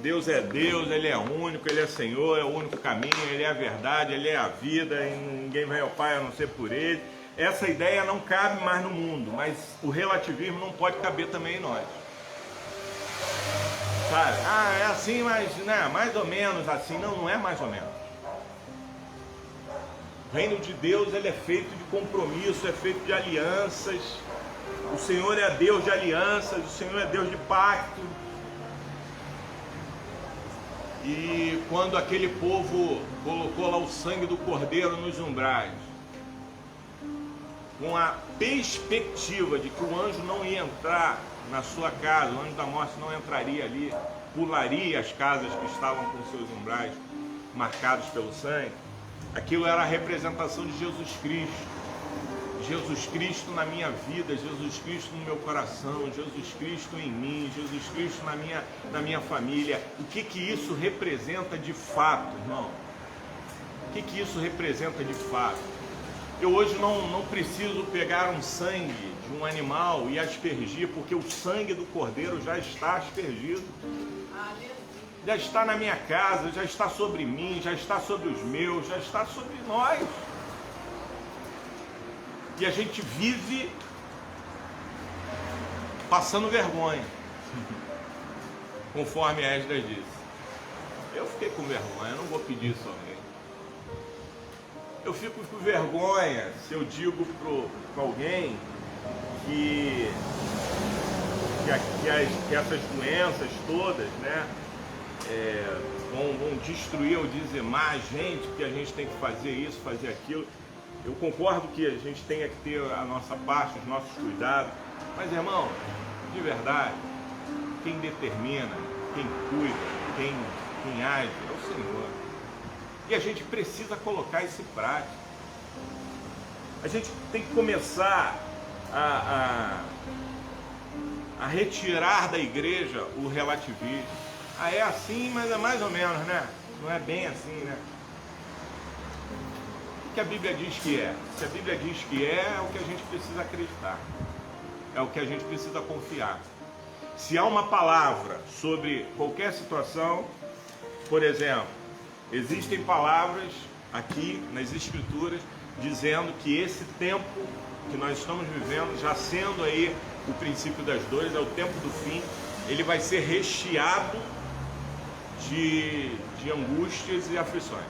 Deus é Deus, Ele é único, Ele é Senhor, é o único caminho, Ele é a verdade, Ele é a vida, e ninguém vai ao Pai a não ser por Ele. Essa ideia não cabe mais no mundo, mas o relativismo não pode caber também em nós. Sabe? Ah, é assim, mas né, mais ou menos assim. Não, não é mais ou menos. O reino de Deus, ele é feito de compromisso, é feito de alianças. O Senhor é Deus de alianças, o Senhor é Deus de pacto. E quando aquele povo colocou lá o sangue do cordeiro nos umbrais, com a perspectiva de que o anjo não ia entrar na sua casa, o anjo da morte não entraria ali, pularia as casas que estavam com seus umbrais marcados pelo sangue, aquilo era a representação de Jesus Cristo. Jesus Cristo na minha vida, Jesus Cristo no meu coração, Jesus Cristo em mim, Jesus Cristo na minha família. O que isso representa de fato, irmão? O que isso representa de fato? Eu hoje não preciso pegar um sangue de um animal e aspergir, porque o sangue do cordeiro já está aspergido. já está na minha casa, já está sobre mim, já está sobre os meus, já está sobre nós. E a gente vive passando vergonha, conforme Esdras disse. Eu fiquei com vergonha, eu não vou pedir isso a alguém. Eu fico com vergonha se eu digo para alguém que essas doenças todas, né, vão destruir ou dizimar a gente, que a gente tem que fazer isso, fazer aquilo. Eu concordo que a gente tenha que ter a nossa parte, os nossos cuidados, mas, irmão, de verdade, quem determina, quem cuida, quem age é o Senhor. E a gente precisa colocar isso em prática. A gente tem que começar a retirar da igreja o relativismo. Ah, é assim, mas é mais ou menos, né? Não é bem assim, né? O que a Bíblia diz que é? Se a Bíblia diz que é o que a gente precisa acreditar. É o que a gente precisa confiar. Se há uma palavra sobre qualquer situação, por exemplo, existem palavras aqui nas Escrituras dizendo que esse tempo que nós estamos vivendo, já sendo aí o princípio das dores, é o tempo do fim, ele vai ser recheado de angústias e aflições.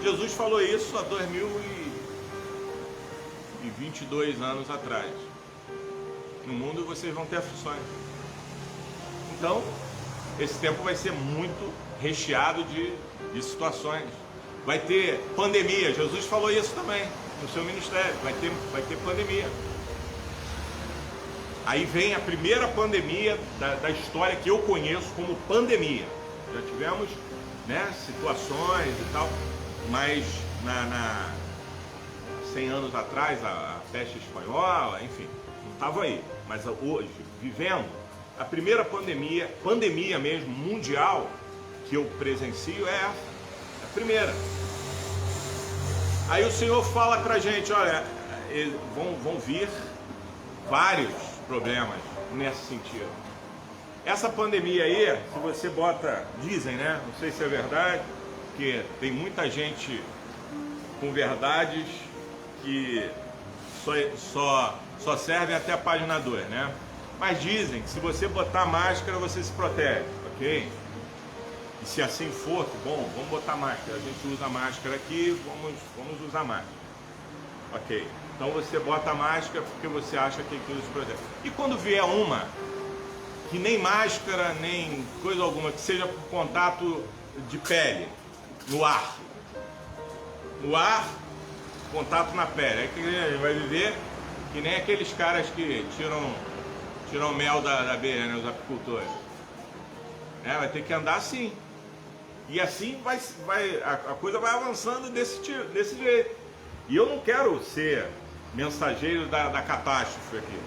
Jesus falou isso há 2022 anos atrás. No mundo vocês vão ter aflições. Então, esse tempo vai ser muito recheado de situações. Vai ter pandemia. Jesus falou isso também no seu ministério. Vai ter pandemia. Aí vem a primeira pandemia da história que eu conheço como pandemia. Já tivemos, né, situações e tal, mas 100 anos atrás, a peste espanhola, enfim, não estava aí. Mas hoje, vivendo a primeira pandemia mesmo, mundial, que eu presencio, é essa. É a primeira. Aí o Senhor fala pra gente, olha, vão vir vários problemas nesse sentido. Essa pandemia aí, se você bota, dizem, né? Não sei se é verdade, porque tem muita gente com verdades que só servem até a página 2, né? Mas dizem que se você botar máscara, você se protege, ok? E se assim for, bom, vamos botar máscara. A gente usa máscara aqui, vamos usar máscara. Ok. Então você bota a máscara porque você acha que aquilo se protege. E quando vier uma, que nem máscara, nem coisa alguma, que seja por contato de pele, no ar. No ar, contato na pele. Aí que a gente vai viver que nem aqueles caras que tiram mel da abelha, né, os apicultores. Vai ter que andar assim. E assim a coisa vai avançando desse jeito. E eu não quero ser mensageiro da catástrofe aqui,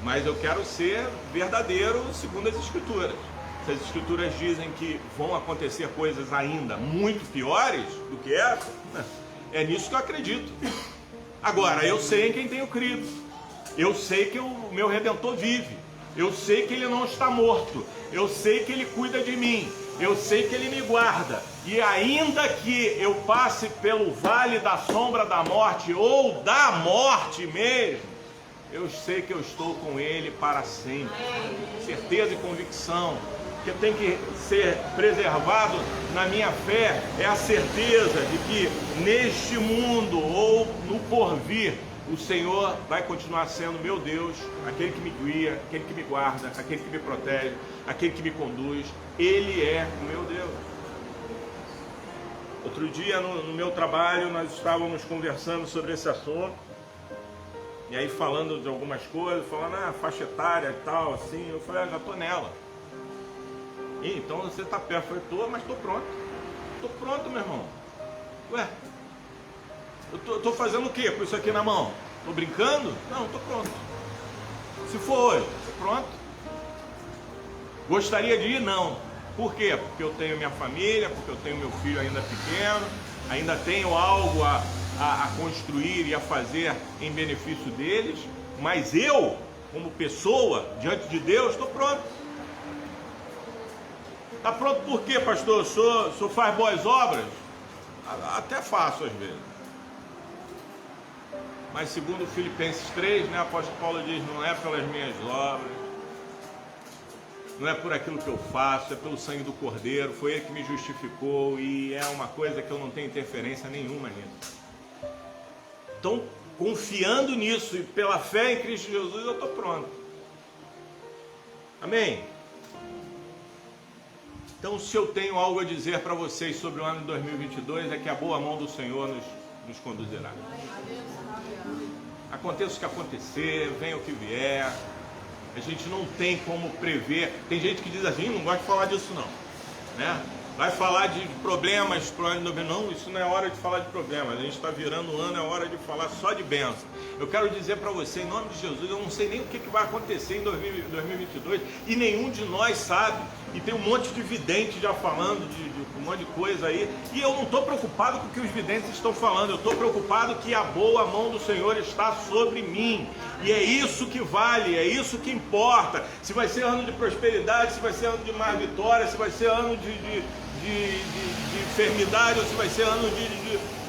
mas eu quero ser verdadeiro segundo as Escrituras. Se as Escrituras dizem que vão acontecer coisas ainda muito piores do que essa, é nisso que eu acredito. Agora, eu sei em quem tenho crido. Eu sei que o meu Redentor vive. Eu sei que Ele não está morto. Eu sei que Ele cuida de mim. Eu sei que Ele me guarda. E ainda que eu passe pelo vale da sombra da morte, ou da morte mesmo, eu sei que eu estou com Ele para sempre. Certeza e convicção. Que eu tenho que ser preservado na minha fé é a certeza de que neste mundo ou no porvir, o Senhor vai continuar sendo meu Deus, aquele que me guia, aquele que me guarda, aquele que me protege, aquele que me conduz. Ele é o meu Deus. Outro dia no meu trabalho nós estávamos conversando sobre esse assunto, e aí falando de algumas coisas, falando faixa etária e tal, assim, eu falei, já estou nela. E, então você está perto? Eu falei, mas estou pronto. Estou pronto, meu irmão. Ué, eu estou fazendo o quê com isso aqui na mão? Estou brincando? Não, estou pronto. Se for hoje, estou pronto. Gostaria de ir? Não. Por quê? Porque eu tenho minha família, porque eu tenho meu filho ainda pequeno, ainda tenho algo a construir e a fazer em benefício deles, mas eu, como pessoa, diante de Deus, estou pronto. Está pronto por quê, pastor? O senhor faz boas obras? Até faço às vezes. Mas segundo Filipenses 3, né, o apóstolo Paulo diz, não é pelas minhas obras, não é por aquilo que eu faço, é pelo sangue do Cordeiro, foi ele que me justificou e é uma coisa que eu não tenho interferência nenhuma nisso. Então, confiando nisso e pela fé em Cristo Jesus, eu estou pronto. Amém? Então, se eu tenho algo a dizer para vocês sobre o ano de 2022, é que a boa mão do Senhor nos conduzirá. Aconteça o que acontecer, venha o que vier, a gente não tem como prever. Tem gente que diz assim, não gosta de falar disso não, né? Vai falar de problemas para o ano de 2022. Não, isso não é hora de falar de problemas, a gente está virando o ano, é hora de falar só de bênção. Eu quero dizer para você, em nome de Jesus, eu não sei nem o que vai acontecer em 2022 e nenhum de nós sabe. E tem um monte de videntes já falando de um monte de coisa aí. E eu não estou preocupado com o que os videntes estão falando. Eu estou preocupado que a boa mão do Senhor está sobre mim. E é isso que vale, é isso que importa. Se vai ser ano de prosperidade, se vai ser ano de mais vitória, se vai ser ano de enfermidade ou se vai ser ano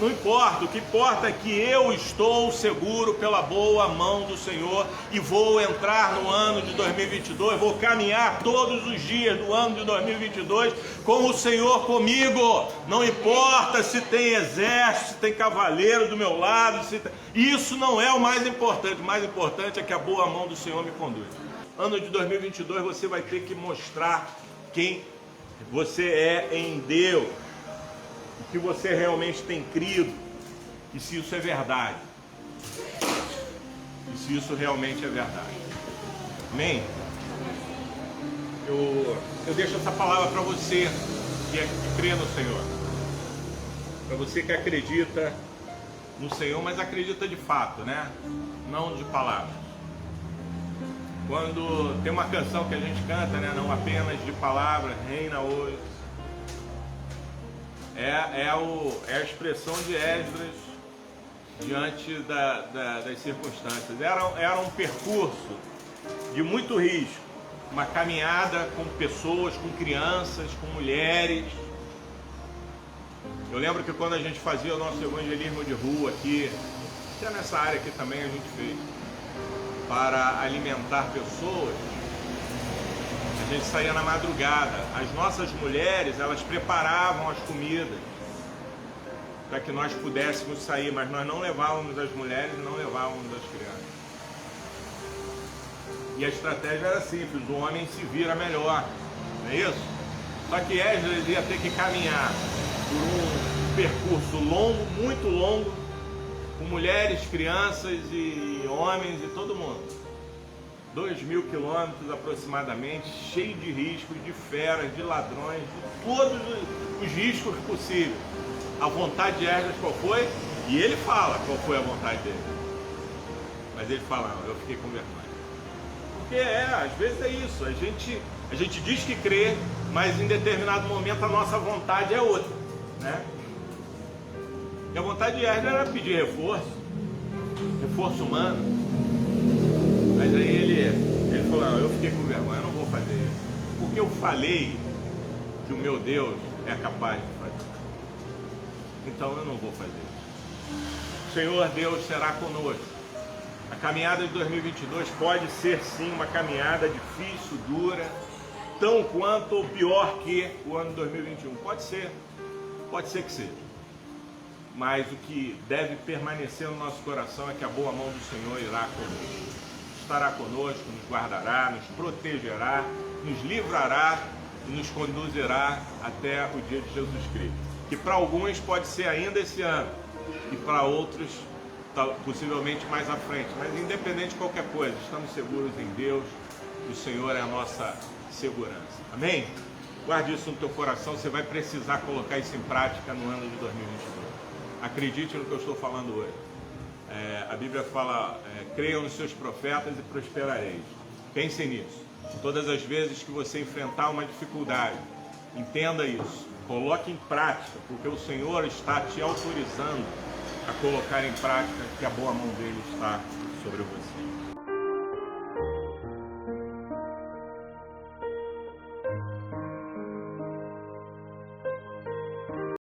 não importa, o que importa é que eu estou seguro pela boa mão do Senhor e vou entrar no ano de 2022, vou caminhar todos os dias do ano de 2022 com o Senhor comigo. Não importa se tem exército, se tem cavaleiro do meu lado, isso não é o mais importante é que a boa mão do Senhor me conduz. Ano de 2022 você vai ter que mostrar quem você é em Deus, o que você realmente tem crido, e se isso é verdade, e se isso realmente é verdade. Amém? Eu deixo essa palavra para você que crê no Senhor, para você que acredita no Senhor, mas acredita de fato, né? Não de palavras. Quando tem uma canção que a gente canta, né? Não apenas de palavras, reina hoje. É a expressão de Esdras diante das circunstâncias. Era um percurso de muito risco, uma caminhada com pessoas, com crianças, com mulheres. Eu lembro que quando a gente fazia o nosso evangelismo de rua aqui, até nessa área aqui também a gente fez, para alimentar pessoas, a gente saía na madrugada. As nossas mulheres, elas preparavam as comidas para que nós pudéssemos sair, mas nós não levávamos as mulheres e não levávamos as crianças. E a estratégia era simples, o homem se vira melhor, não é isso? Só que Esdras ia ter que caminhar por um percurso longo, muito longo, com mulheres, crianças e homens e todo mundo. 2.000 quilômetros aproximadamente, cheio de riscos, de feras, de ladrões, de todos os riscos possíveis. A vontade de Esdras qual foi? E ele fala qual foi a vontade dele. Mas ele fala, não, eu fiquei com vergonha. Porque às vezes é isso, a gente diz que crê, mas em determinado momento a nossa vontade é outra, né? E a vontade de Esdras era pedir reforço humano. Mas aí ele falou, não, eu fiquei com vergonha, eu não vou fazer isso. Porque eu falei que o meu Deus é capaz de fazer. Então eu não vou fazer isso. O Senhor Deus será conosco. A caminhada de 2022 pode ser sim uma caminhada difícil, dura, tão quanto ou pior que o ano de 2021. Pode ser que seja. Mas o que deve permanecer no nosso coração é que a boa mão do Senhor irá conosco. Estará conosco, nos guardará, nos protegerá, nos livrará e nos conduzirá até o dia de Jesus Cristo. Que para alguns pode ser ainda esse ano e para outros possivelmente mais à frente. Mas independente de qualquer coisa, estamos seguros em Deus. O Senhor é a nossa segurança. Amém? Guarde isso no teu coração, você vai precisar colocar isso em prática no ano de 2022. Acredite no que eu estou falando hoje. A Bíblia fala, creiam nos seus profetas e prosperareis. Pensem nisso. Todas as vezes que você enfrentar uma dificuldade, entenda isso. Coloque em prática, porque o Senhor está te autorizando a colocar em prática que a boa mão dele está sobre você.